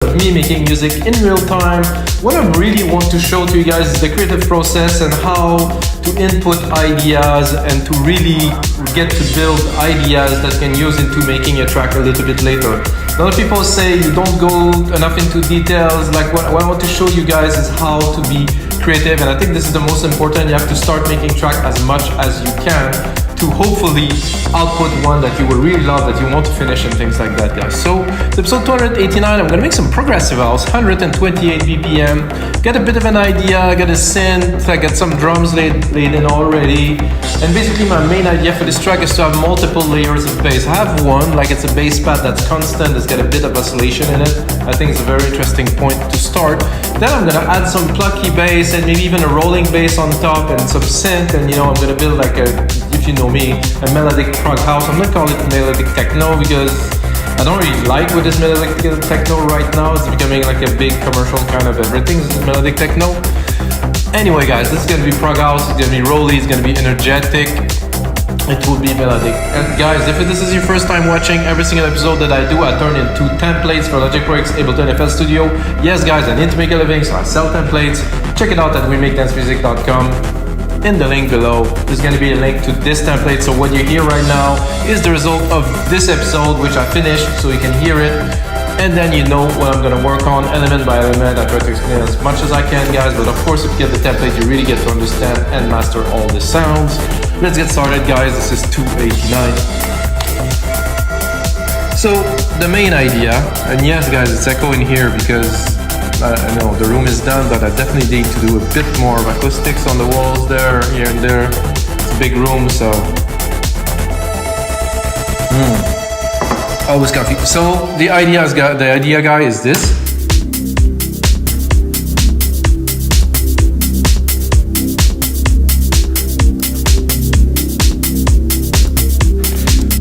of me making music in real time. What I really want to show to you guys is the creative process and how to input ideas and to really get to build ideas that can use into making a track a little bit later. A lot of people say you don't go enough into details. Like what I want to show you guys is how to be creative, and I think this is the most important. You have to start making track as much as you can to hopefully output one that you will really love, that you want to finish and things like that, guys. So it's episode 289. I'm gonna make some progressive house, 128 BPM. Get a bit of an idea, get a synth, I got some drums laid in already. And basically my main idea for this track is to have multiple layers of bass. I have one, like it's a bass pad that's constant, it's got a bit of oscillation in it. I think it's a very interesting point to start. Then I'm gonna add some plucky bass and maybe even a rolling bass on top and some synth, and I'm gonna build like if you know me, a melodic prog house. I'm gonna call it melodic techno because I don't really like what is melodic techno right now. It's becoming like a big commercial kind of everything. This is melodic techno. Anyway, guys, this is gonna be prog house. It's gonna be rolly. It's gonna be energetic. It will be melodic. And guys, if this is your first time watching every single episode that I do, I turn into templates for Logic Pro X, Ableton, FL Studio. Yes, guys, I need to make a living, so I sell templates. Check it out at WeMakeDanceMusic.com. In the link below, there's going to be a link to this template. So what you hear right now is the result of this episode, which I finished, so you can hear it. And then you know what I'm going to work on, element by element. I try to explain as much as I can, guys. But of course, if you get the template, you really get to understand and master all the sounds. Let's get started, guys. This is 289. So the main idea, and yes, guys, it's echoing here because I know the room is done, but I definitely need to do a bit more of acoustics on the walls there, here and there. It's a big room, so always confused. So the idea, guy, is this.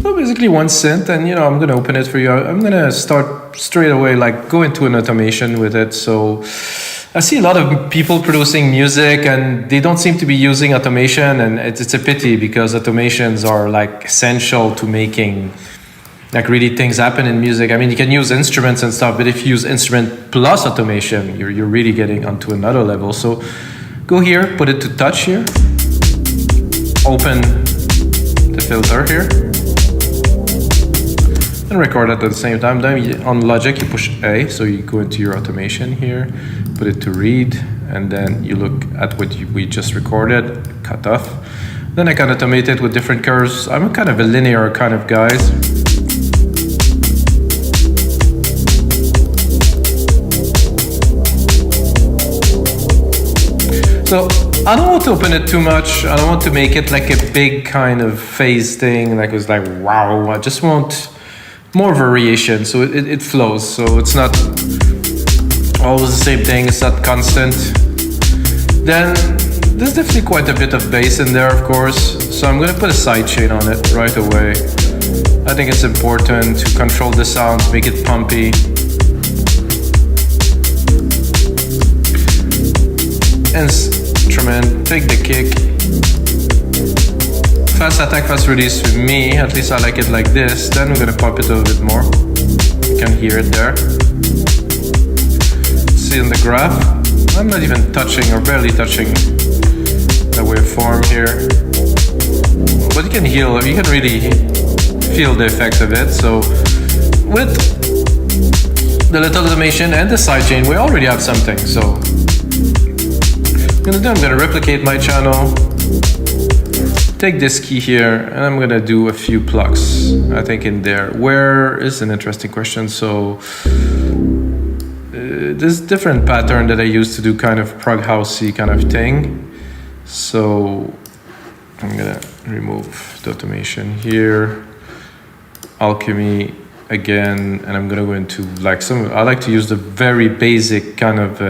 So basically one synth, and I'm gonna open it for you. I'm gonna start straight away, like go into an automation with it. So I see a lot of people producing music and they don't seem to be using automation, and it's a pity because automations are like essential to making like really things happen in music. I mean, you can use instruments and stuff, but if you use instrument plus automation, you're really getting onto another level. So go here, put it to touch here, open the filter here, and record it at the same time. Then on Logic, you push A, so you go into your automation here, put it to read, and then you look at what we just recorded, cut off. Then I can automate it with different curves. I'm kind of a linear kind of guys. So I don't want to open it too much. I don't want to make it like a big kind of phase thing, like it was like wow. I just want more variation, so it flows. So it's not always the same thing, it's not constant. Then there's definitely quite a bit of bass in there, of course. So I'm gonna put a sidechain on it right away. I think it's important to control the sounds, make it pumpy. Instrument, take the kick. Fast attack, fast release for me, at least I like it like this. Then we're gonna pop it a little bit more. You can hear it there. See in the graph, I'm not even touching or barely touching the waveform here. But you can really feel the effect of it. So with the little automation and the sidechain, we already have something. So I'm gonna replicate my channel, take this key here, and I'm gonna do a few plucks, I think, in there. Where is an interesting question. So there's different pattern that I use to do kind of prog housey kind of thing. So I'm gonna remove the automation here, alchemy again, and I'm gonna go into like I like to use the very basic kind of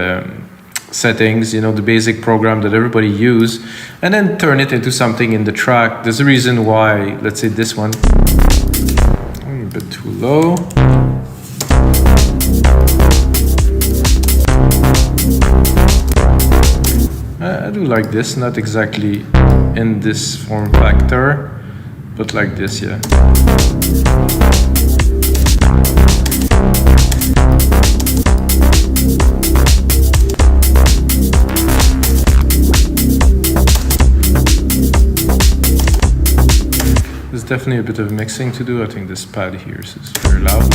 settings, the basic program that everybody use, and then turn it into something in the track. There's a reason why, let's say this one, a bit too low. I do like this, not exactly in this form factor, but like this, yeah. definitely a bit of mixing to do. I think this pad here is very loud.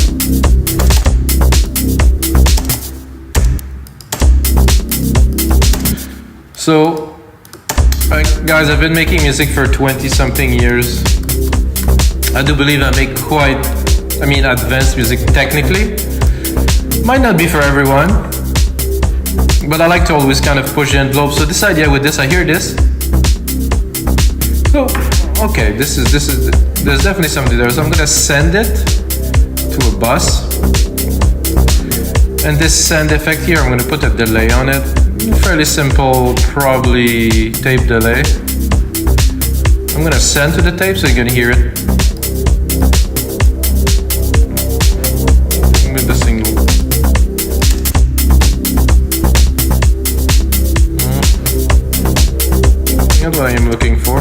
So, guys, I've been making music for 20-something years. I do believe I make quite, advanced music technically. Might not be for everyone, but I like to always kind of push the envelope. So this idea with this, I hear this. So, okay, there's definitely something there. So I'm gonna send it to a bus. And this send effect here, I'm gonna put a delay on it. Fairly simple, probably tape delay. I'm gonna send to the tape so you can hear it. With the single. That's what I am looking for.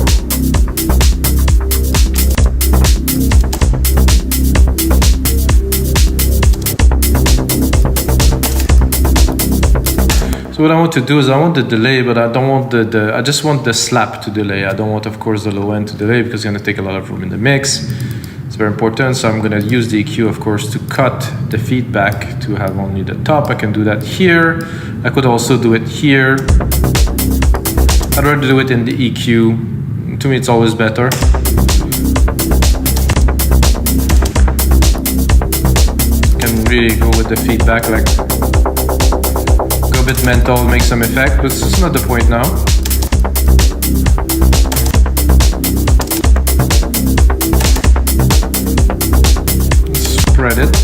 So what I want to do is I want the delay, but I don't want I just want the slap to delay. I don't want, of course, the low end to delay because it's going to take a lot of room in the mix. It's very important. So I'm going to use the EQ, of course, to cut the feedback to have only the top. I can do that here. I could also do it here. I'd rather do it in the EQ. To me, it's always better. Can really go with the feedback, like go a bit mental, make some effect, but it's not the point now. Spread it.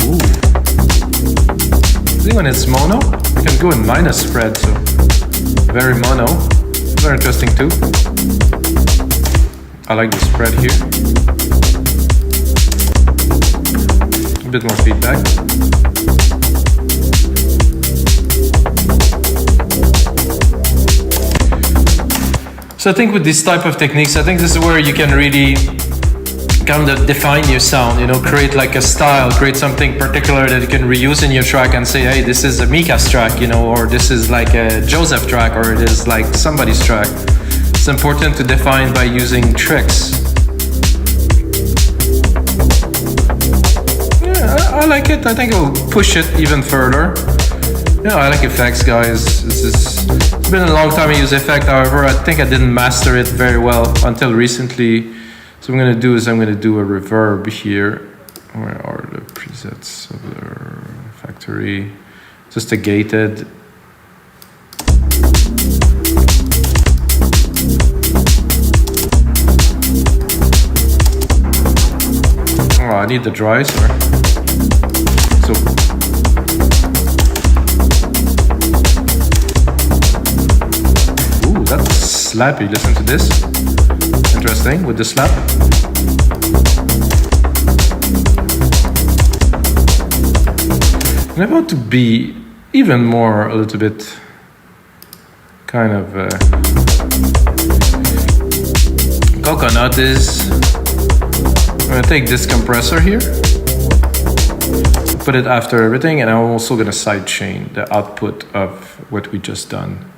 Ooh. I think when it's mono, you can go in minus spread, so very mono. Very interesting too. I like the spread here. A bit more feedback. So I think with this type of techniques, I think this is where you can really kind of define your sound, create like a style, create something particular that you can reuse in your track and say, hey, this is a Mika's track, or this is like a Joseph track, or it is like somebody's track. It's important to define by using tricks. Yeah, I like it. I think I'll push it even further. Yeah, I like effects, guys. It's been a long time I use effect. However, I think I didn't master it very well until recently. So what I'm going to do is I'm going to do a reverb here. Where are the presets of the factory? Just a gated. Oh, I need the dry, sorry. So. Ooh, that's slappy. Listen to this. Interesting with the slap. And I want to be even more a little bit kind of coconut is. I'm gonna take this compressor here, put it after everything, and I'm also gonna sidechain the output of what we just done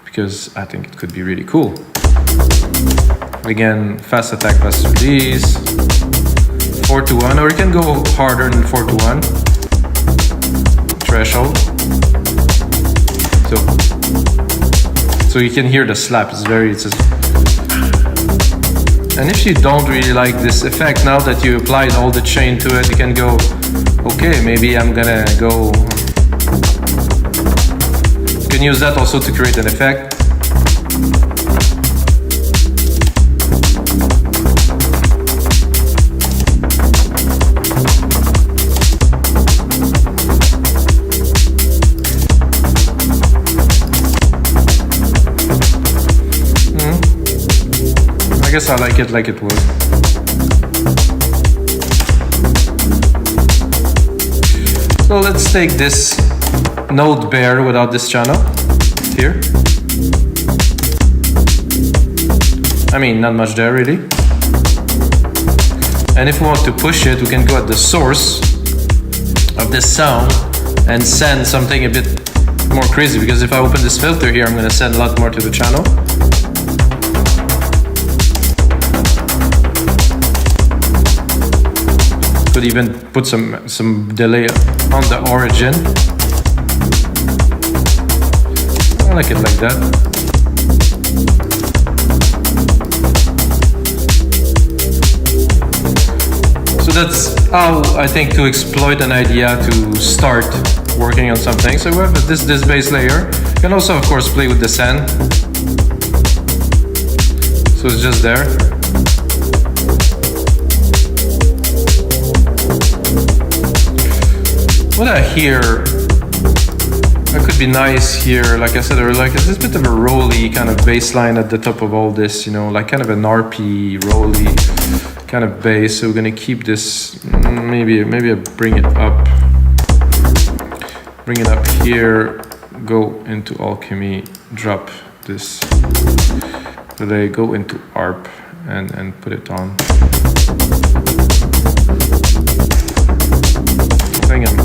because I think it could be really cool. Again, fast attack, fast release, 4-1, or you can go harder than 4-1. Threshold. So you can hear the slap. And if you don't really like this effect, now that you applied all the chain to it, you can go, okay, maybe I'm gonna go. You can use that also to create an effect. I guess I like it like it was. So let's take this node bare without this channel here. Not much there really. And if we want to push it, we can go at the source of this sound and send something a bit more crazy, because if I open this filter here, I'm going to send a lot more to the channel. could even put some delay on the origin. I like it like that. So that's how I think to exploit an idea to start working on something. So we have this bass layer. You can also, of course, play with the send. So it's just there. What I hear, that could be nice here, like I said earlier, like it's this bit of a rolly kind of bass line at the top of all this, you know, like kind of an RP rolly kind of bass. So we're gonna keep this, maybe I bring it up here, go into alchemy, drop this delay, go into ARP and put it on. Bring him.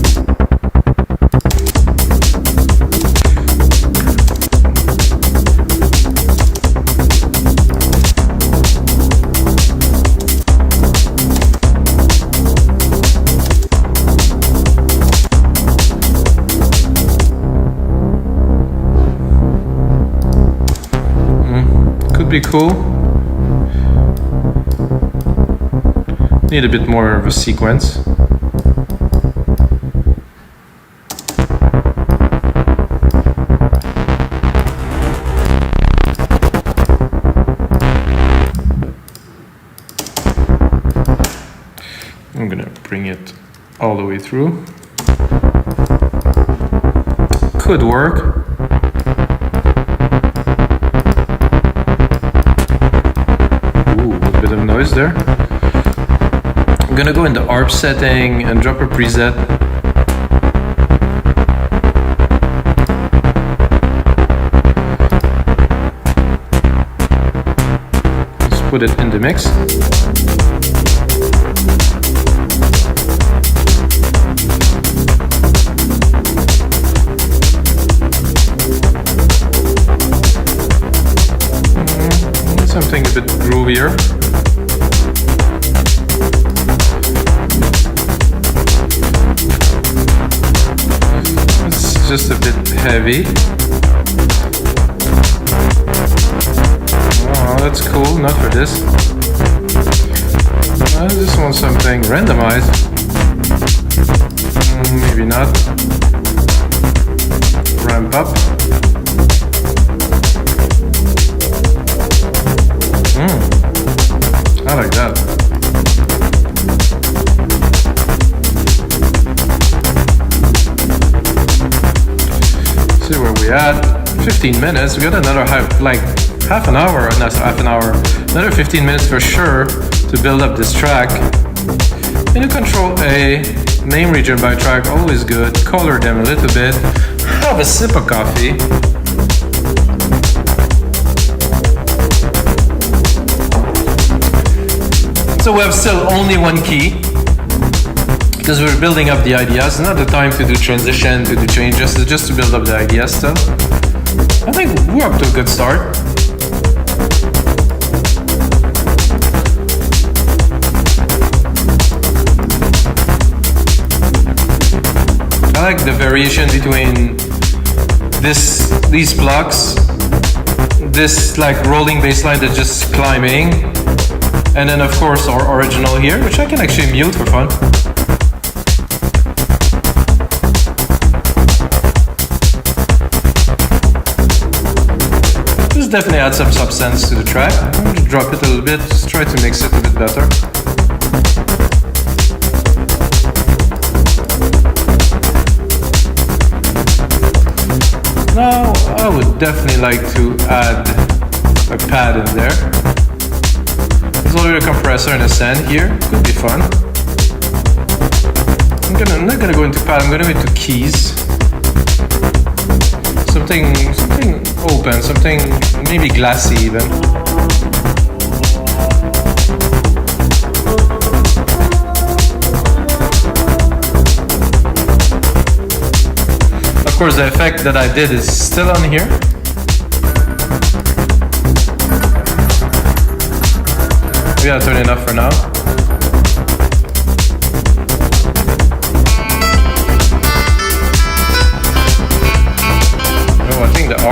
Could be cool. Need a bit more of a sequence. I'm gonna bring it all the way through. Could work. Noise there. I'm gonna go in the ARP setting and drop a preset. Let's put it in the mix. Something a bit groovier. Just a bit heavy. Oh, that's cool. Not for this. I just want something randomized. Maybe not. Ramp up. I like that. See where we at. 15 minutes. We got another half an hour, not half an hour. Another 15 minutes for sure to build up this track. And you control A, name region by track, always good. Color them a little bit. Have a sip of coffee. So we have still only one key. Because we're building up the ideas, not the time to do transition, to do changes, it's just to build up the ideas still. I think we're up to a good start. I like the variation between these blocks, this like rolling bass line that's just climbing, and then of course our original here, which I can actually mute for fun. Definitely add some substance to the track. I'm going to drop it a little bit, just try to mix it a bit better. Now, I would definitely like to add a pad in there. There's already a compressor and a send here, could be fun. I'm not going to go into pad, I'm going to go into keys. Something open, something maybe glassy even. Of course, the effect that I did is still on here. We gotta turn it up for now.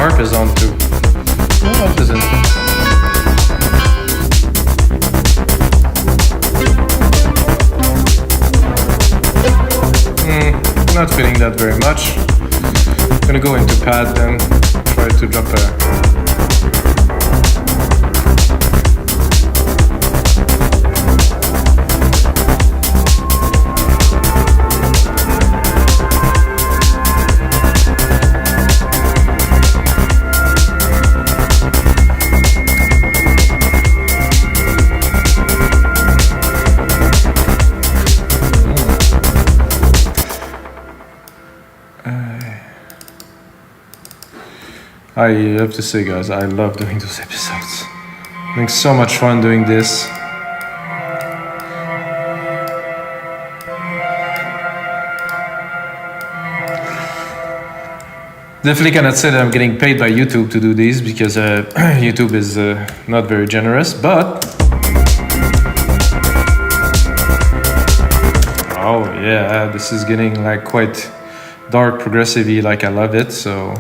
harp is on too. No, it isn't. Not feeling that very much. I'm gonna go into pad then, try to drop a I have to say, guys, I love doing those episodes. I'm having so much fun doing this. Definitely cannot say that I'm getting paid by YouTube to do these because YouTube is not very generous, but... Oh yeah, this is getting like quite dark progressive-y, like I love it, so...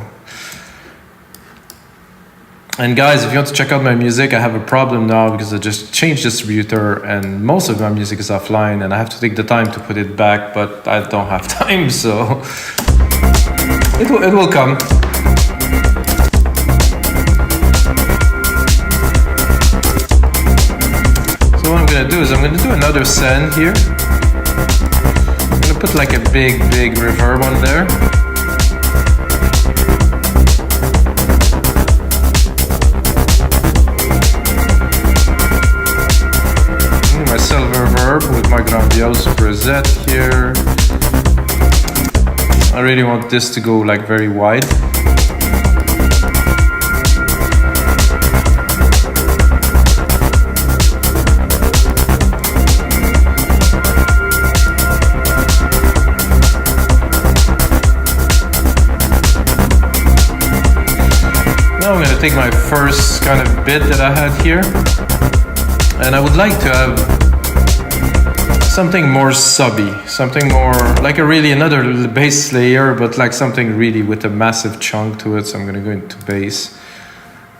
And guys, if you want to check out my music, I have a problem now because I just changed distributor and most of my music is offline and I have to take the time to put it back, but I don't have time, so it will come. So what I'm gonna do is I'm gonna do another send here. I'm gonna put like a big reverb on there. With my grandiose preset here. I really want this to go like very wide. Now I'm going to take my first kind of bit that I had here, and I would like to have something more subby, something more like another bass layer, but like something really with a massive chunk to it. So I'm gonna go into bass.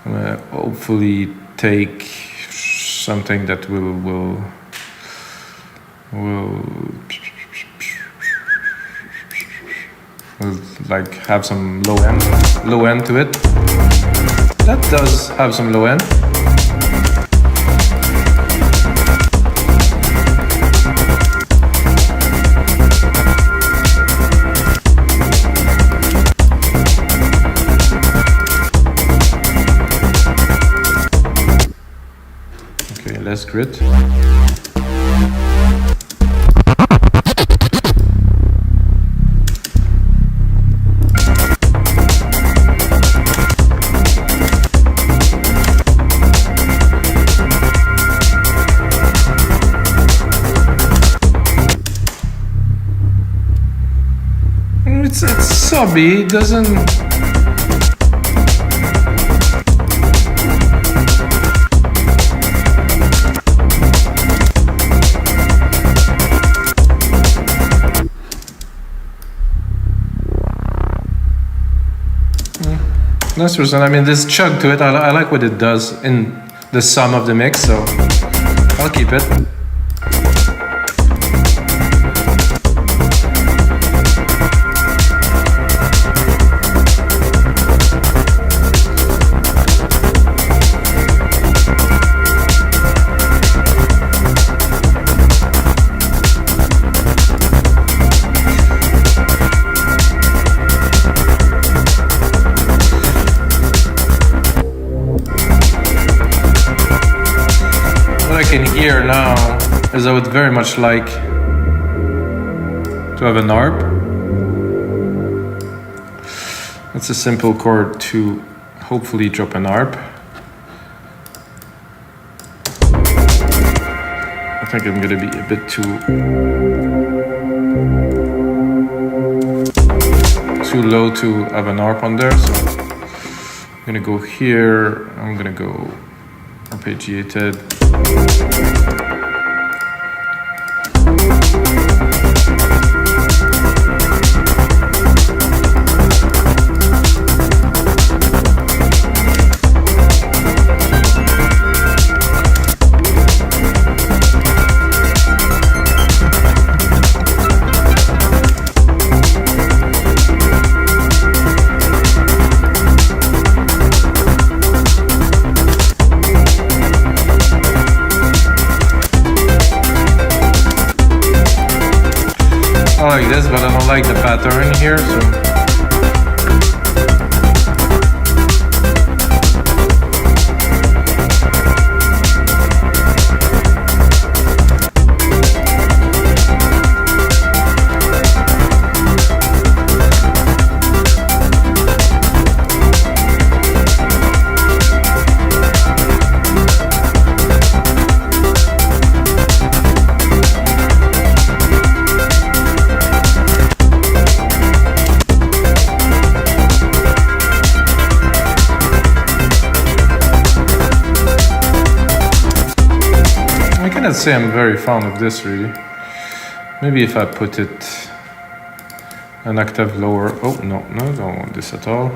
I'm gonna hopefully take something that will like have some low end to it. That does have some low end. Less grit. It's subby, it doesn't... Nice percent. I mean, this chug to it, I like what it does in the sum of the mix, so I'll keep it. In here now is I would very much like to have an arp. That's a simple chord to hopefully drop an arp. I think I'm gonna be a bit too low to have an arp on there, so I'm gonna go here. I'm gonna go arpeggiated. like this, but I don't like the pattern here, so. I can't say I'm very fond of this really. Maybe if I put it an octave lower. Oh no, I don't want this at all.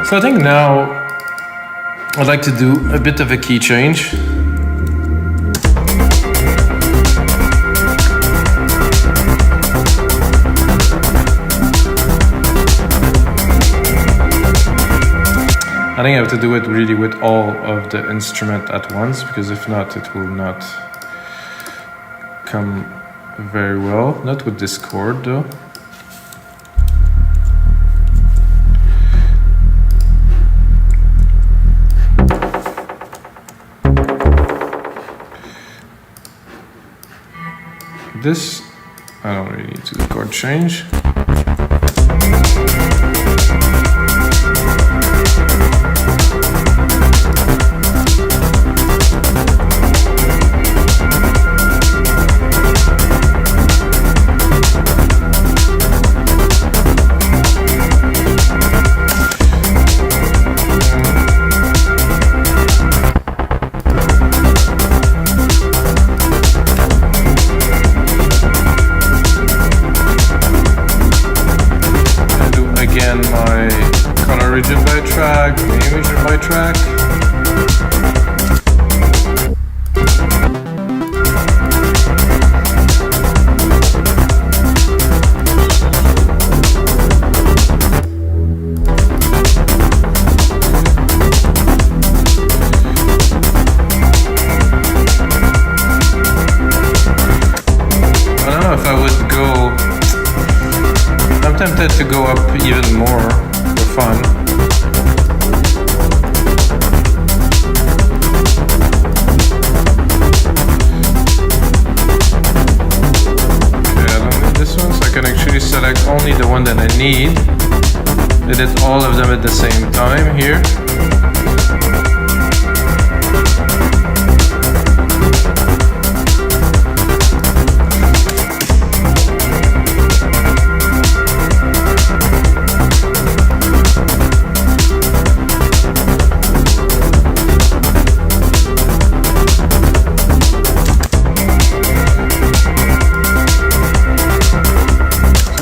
So I think now I'd like to do a bit of a key change. I think I have to do it really with all of the instrument at once, because if not, it will not come very well. Not with this chord though. This, I don't really need to do chord change. Track, name region by track. I don't know if I would go. I'm tempted to go up even more for fun. Select only the one that I need. I did all of them at the same time here.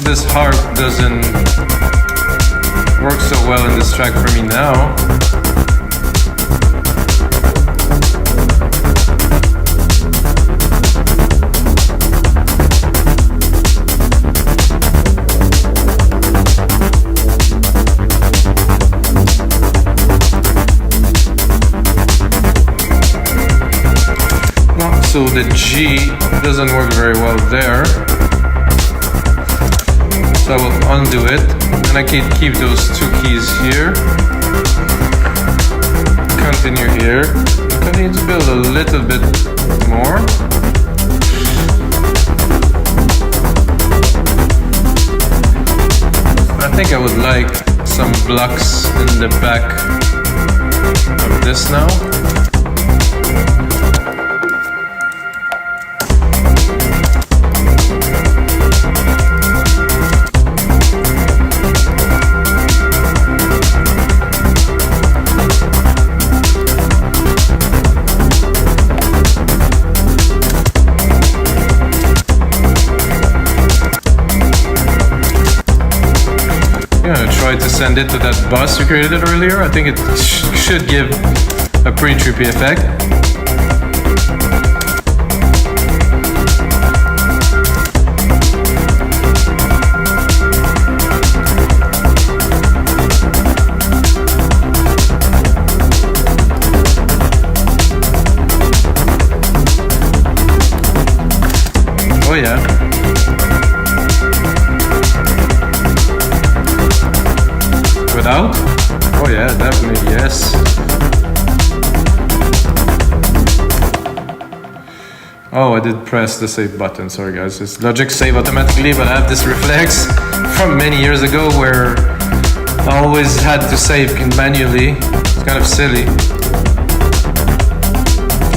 This harp doesn't work so well in this track for me now. So the G doesn't work very well there. So I will undo it, and I can keep those two keys here. Continue here. Continue to build a little bit more. I think I would like some blocks in the back of this now. send it to that bus you created earlier. I think it should give a pretty trippy effect. Oh yeah. Without? Oh yeah, definitely, yes. Oh, I did press the save button, sorry guys. It's Logic save automatically, but I have this reflex from many years ago where I always had to save manually. It's kind of silly.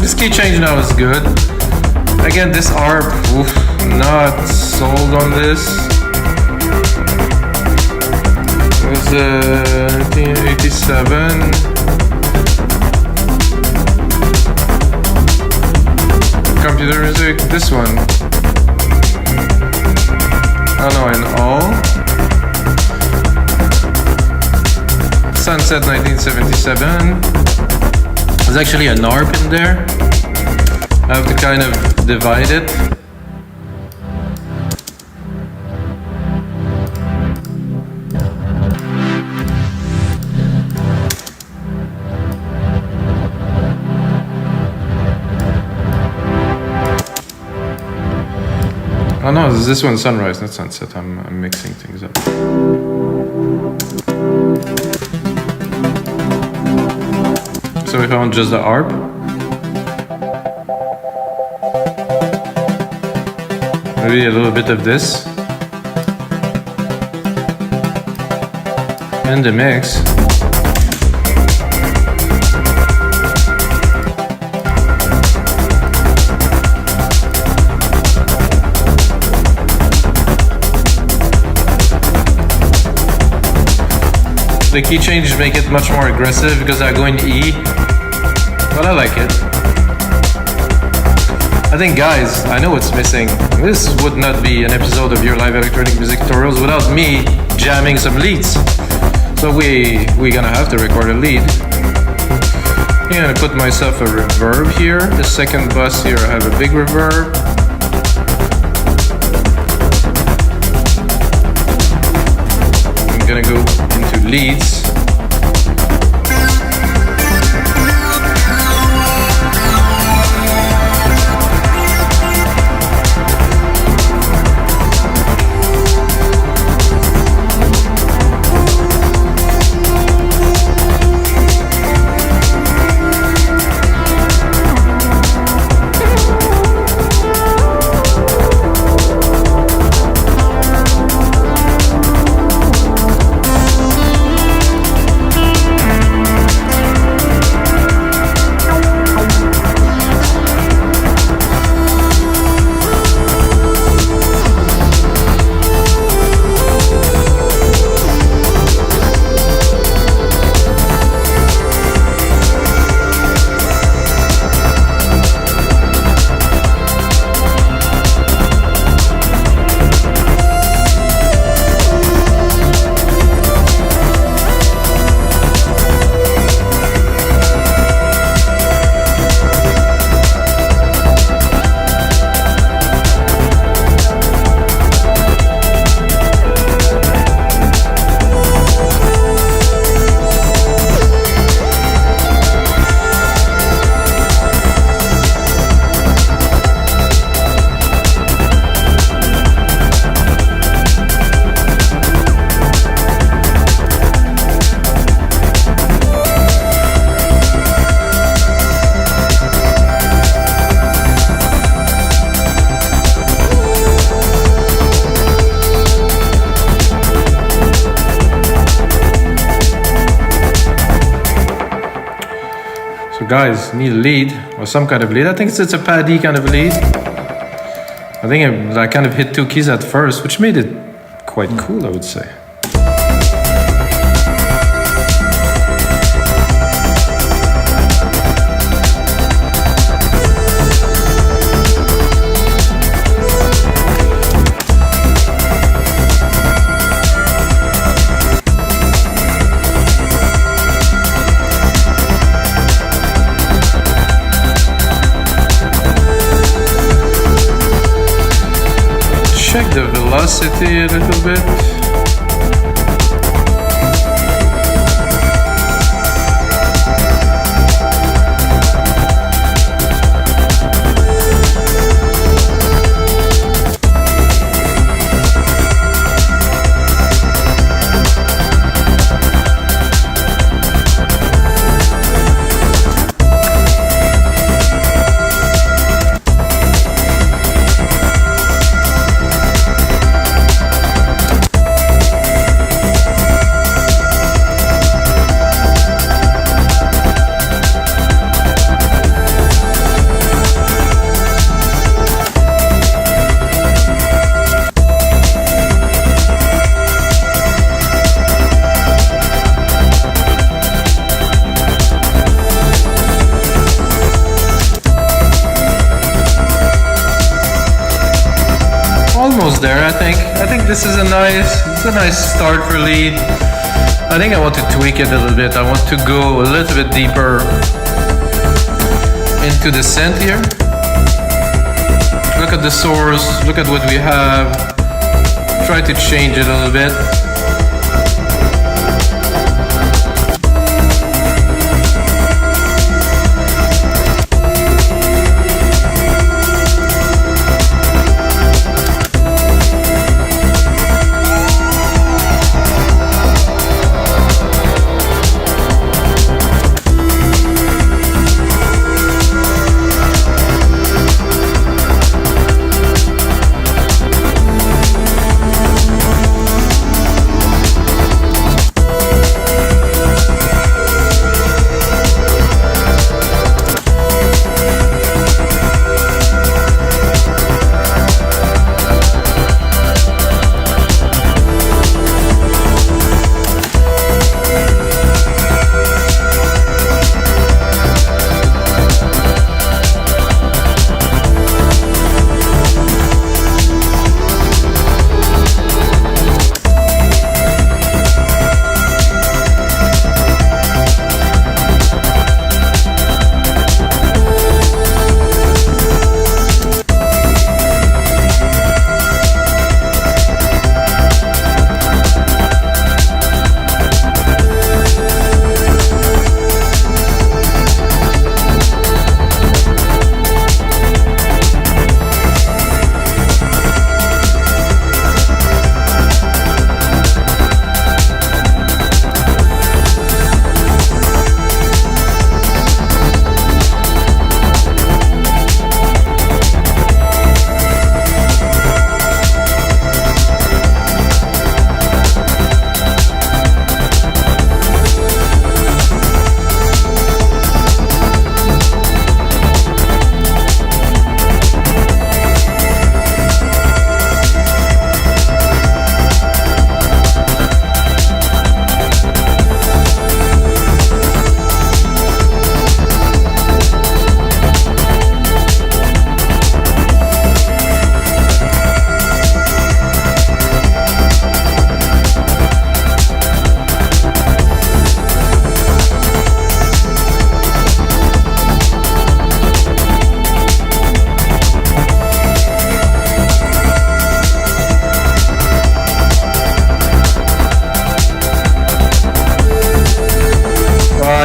This key change now is good. Again, this ARP, oof, not sold on this. It was 1987. Computer music, this one. Oh no, in all. Sunset 1977. There's actually an ARP in there. I have to kind of divide it. Oh no, this one's sunrise, not sunset. I'm mixing things up. So if I want just the ARP, maybe a little bit of this in the mix. The key changes make it much more aggressive because I go in E, but I like it. I think, guys, I know what's missing. This would not be an episode of your live electronic music tutorials without me jamming some leads. So we're gonna have to record a lead. I'm gonna put myself a reverb here. The second bus here, I have a big reverb. I'm gonna go into leads. Guys, need a lead or some kind of lead. I think it's a paddy kind of lead. I think I kind of hit two keys at first, which made it quite cool, I would say. velocity a little bit. Almost there, I think. I think this is a nice start for lead. I think I want to tweak it a little bit. I want to go a little bit deeper into the synth here. Look at the source, look at what we have. Try to change it a little bit.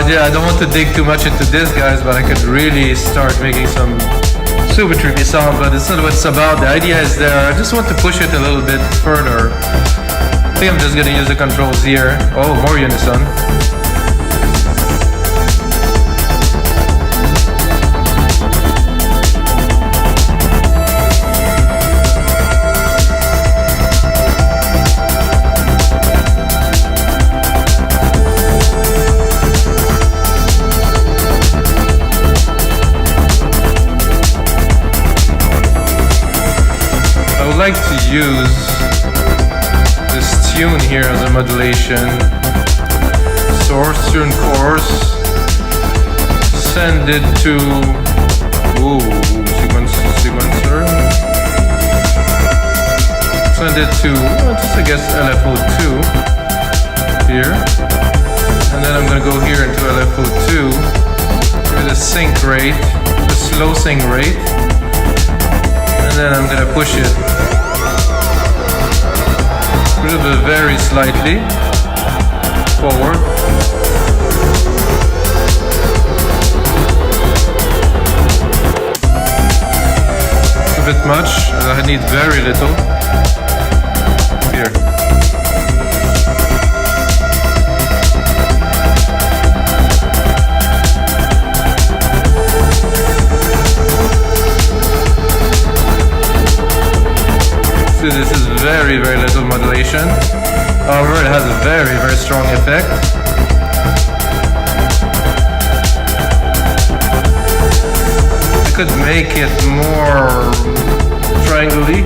Yeah, I don't want to dig too much into this, guys, but I could really start making some super trippy sound, but it's not what it's about. The idea is there. I just want to push it a little bit further. I think I'm just gonna use the controls here. Oh, more unison. I like to use this tune here as a modulation. Source, tune, chorus. Send it to sequencer. Send it to just I guess LFO2 here, and then I'm gonna go here into LFO2 with a sync rate, a slow sync rate. And then I'm gonna push it Push it very slightly forward. It's a bit much. I need very little. Here. See, this is very little modulation. However, it has a very strong effect. I could make it more triangle-y,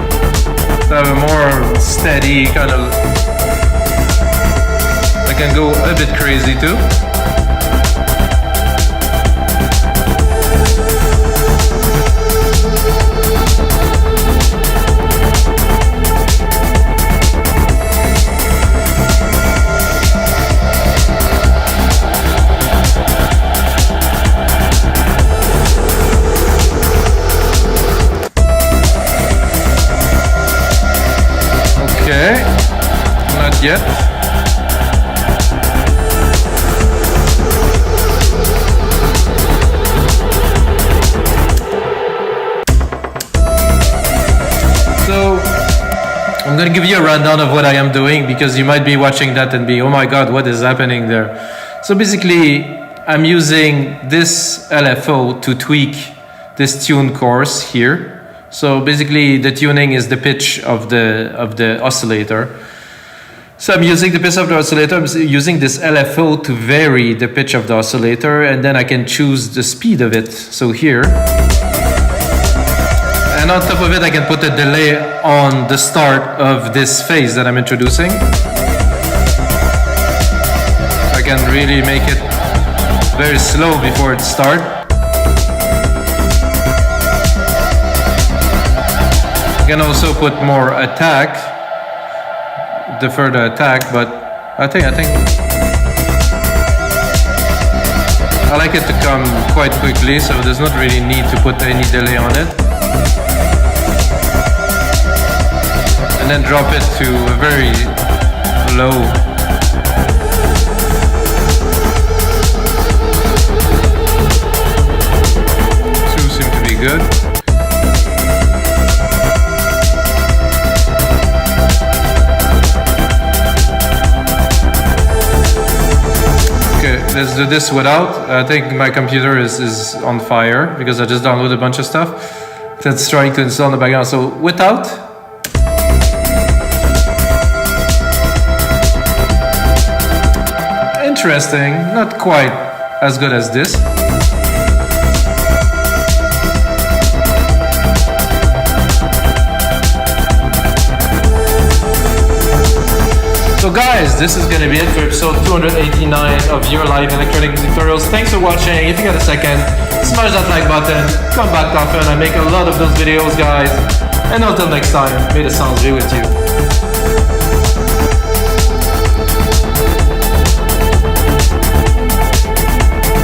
to have a more steady kind of. I can go a bit crazy too. Okay, not yet. So, I'm gonna give you a rundown of what I am doing because you might be watching that and be, oh my god, what is happening there? So basically, I'm using this LFO to tweak this tune course here. So basically the tuning is the pitch of the oscillator. So I'm using the pitch of the oscillator, I'm using this LFO to vary the pitch of the oscillator, and then I can choose the speed of it. So here. And on top of it I can put a delay on the start of this phase that I'm introducing. I can really make it very slow before it starts. You can also put more attack, defer the attack, but I think I like it to come quite quickly, so there's not really need to put any delay on it. And then drop it to a very low. Two seem to be good. Let's do this without. I think my computer is on fire because I just downloaded a bunch of stuff that's trying to install in the background. So without. Interesting, not quite as good as this. So guys, this is going to be it for episode 289 of your live electronic music tutorials. Thanks for watching. If you got a second, smash that like button. Come back often. I make a lot of those videos, guys. And until next time, may the sounds be with you.